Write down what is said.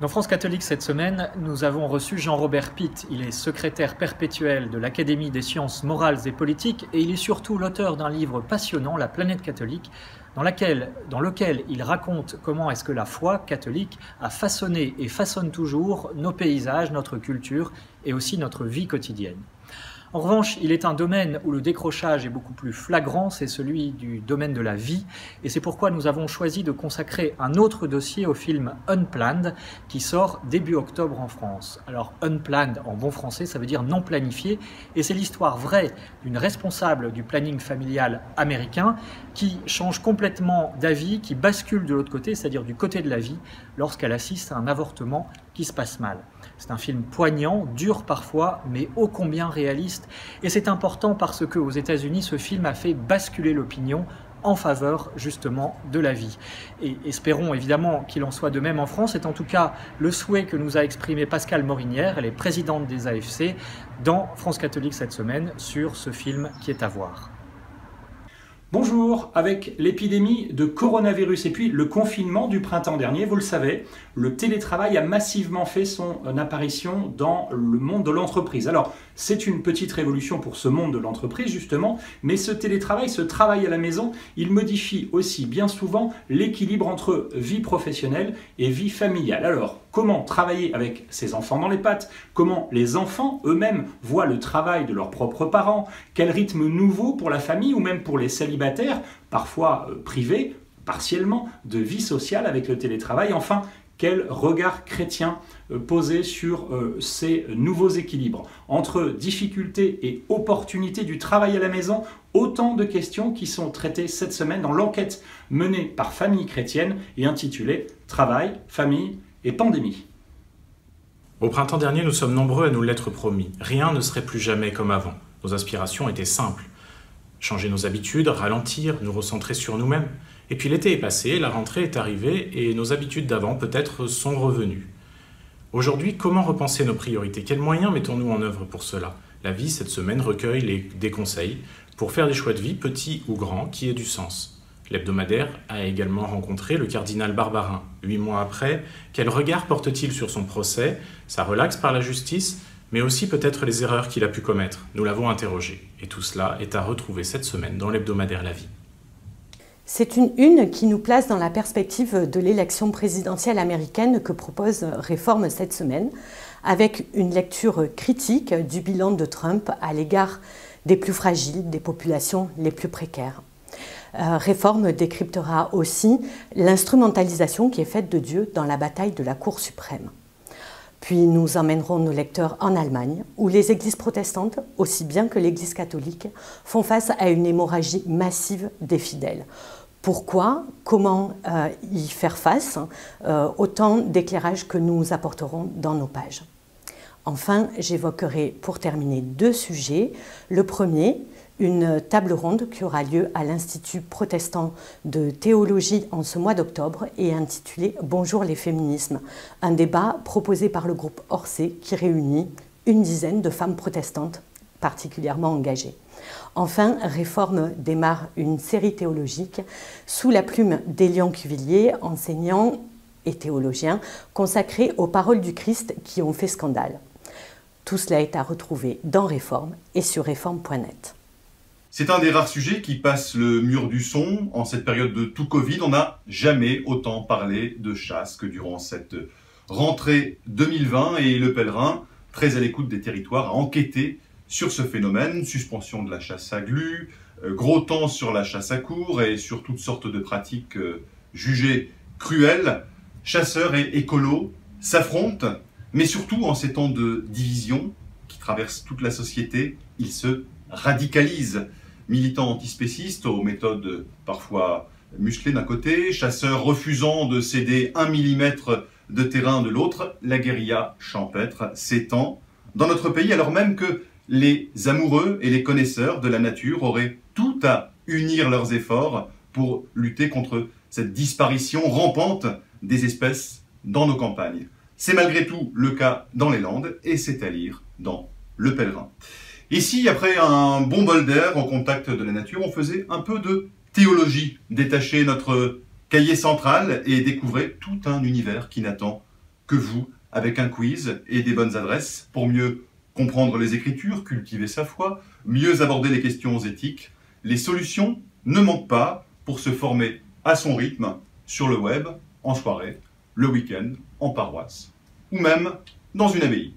Dans France catholique cette semaine, nous avons reçu Jean-Robert Pitt. Il est secrétaire perpétuel de l'Académie des sciences morales et politiques et il est surtout l'auteur d'un livre passionnant, La planète catholique, dans lequel il raconte comment est-ce que la foi catholique a façonné et façonne toujours nos paysages, notre culture et aussi notre vie quotidienne. En revanche, il est un domaine où le décrochage est beaucoup plus flagrant, c'est celui du domaine de la vie, et c'est pourquoi nous avons choisi de consacrer un autre dossier au film Unplanned, qui sort début octobre en France. Alors Unplanned, en bon français, ça veut dire non planifié, et c'est l'histoire vraie d'une responsable du planning familial américain qui change complètement d'avis, qui bascule de l'autre côté, c'est-à-dire du côté de la vie, lorsqu'elle assiste à un avortement qui se passe mal. C'est un film poignant, dur parfois, mais ô combien réaliste. Et c'est important parce qu'aux États-Unis, ce film a fait basculer l'opinion en faveur justement de la vie. Et espérons évidemment qu'il en soit de même en France. C'est en tout cas le souhait que nous a exprimé Pascale Morinière, elle est présidente des AFC, dans France catholique cette semaine, sur ce film qui est à voir. Bonjour, avec l'épidémie de coronavirus et puis le confinement du printemps dernier, vous le savez, le télétravail a massivement fait son apparition dans le monde de l'entreprise. Alors, c'est une petite révolution pour ce monde de l'entreprise justement, mais ce télétravail, ce travail à la maison, il modifie aussi bien souvent l'équilibre entre vie professionnelle et vie familiale. Alors, comment travailler avec ses enfants dans les pattes? Comment les enfants eux-mêmes voient le travail de leurs propres parents? Quel rythme nouveau pour la famille ou même pour les célibataires, parfois privés, partiellement, de vie sociale avec le télétravail? Enfin, quel regard chrétien poser sur ces nouveaux équilibres entre difficultés et opportunités du travail à la maison? Autant de questions qui sont traitées cette semaine dans l'enquête menée par Famille Chrétienne et intitulée « Travail, famille et pandémie ». Au printemps dernier, nous sommes nombreux à nous l'être promis. Rien ne serait plus jamais comme avant. Nos aspirations étaient simples. Changer nos habitudes, ralentir, nous recentrer sur nous-mêmes. Et puis l'été est passé, la rentrée est arrivée et nos habitudes d'avant peut-être sont revenues. Aujourd'hui, comment repenser nos priorités? Quels moyens mettons-nous en œuvre pour cela? La vie, cette semaine, recueille des conseils pour faire des choix de vie, petits ou grands, qui aient du sens. L'hebdomadaire a également rencontré le cardinal Barbarin. 8 mois après, quel regard porte-t-il sur son procès, sa relaxe par la justice, mais aussi peut-être les erreurs qu'il a pu commettre? Nous l'avons interrogé. Et tout cela est à retrouver cette semaine dans l'hebdomadaire La Vie. C'est une une qui nous place dans la perspective de l'élection présidentielle américaine que propose Réforme cette semaine, avec une lecture critique du bilan de Trump à l'égard des plus fragiles, des populations les plus précaires. Réforme décryptera aussi l'instrumentalisation qui est faite de Dieu dans la bataille de la Cour suprême. Puis nous emmènerons nos lecteurs en Allemagne, où les églises protestantes, aussi bien que l'église catholique, font face à une hémorragie massive des fidèles. Pourquoi? Comment y faire face? Autant d'éclairages que nous apporterons dans nos pages. Enfin, j'évoquerai pour terminer 2 sujets. Le premier, une table ronde qui aura lieu à l'Institut protestant de théologie en ce mois d'octobre et intitulée « Bonjour les féminismes », un débat proposé par le groupe Orsay qui réunit une dizaine de femmes protestantes particulièrement engagées. Enfin, Réforme démarre une série théologique sous la plume d'Élian Cuvillier, enseignant et théologien, consacré aux paroles du Christ qui ont fait scandale. Tout cela est à retrouver dans Réforme et sur réforme.net. C'est un des rares sujets qui passe le mur du son. En cette période de tout Covid, on n'a jamais autant parlé de chasse que durant cette rentrée 2020. Et Le Pèlerin, très à l'écoute des territoires, a enquêté sur ce phénomène. Suspension de la chasse à glu, gros temps sur la chasse à courre et sur toutes sortes de pratiques jugées cruelles. Chasseurs et écolos s'affrontent, mais surtout en ces temps de division qui traversent toute la société, ils se radicalisent. Militants antispécistes aux méthodes parfois musclées d'un côté, chasseurs refusant de céder 1 millimètre de terrain de l'autre, la guérilla champêtre s'étend dans notre pays alors même que les amoureux et les connaisseurs de la nature auraient tout à unir leurs efforts pour lutter contre cette disparition rampante des espèces dans nos campagnes. C'est malgré tout le cas dans les Landes et c'est à lire dans Le Pèlerin. Ici, après un bon bol d'air au contact de la nature, on faisait un peu de théologie, détacher notre cahier central et découvrir tout un univers qui n'attend que vous, avec un quiz et des bonnes adresses pour mieux comprendre les Écritures, cultiver sa foi, mieux aborder les questions éthiques. Les solutions ne manquent pas pour se former à son rythme sur le web, en soirée, le week-end, en paroisse ou même dans une abbaye.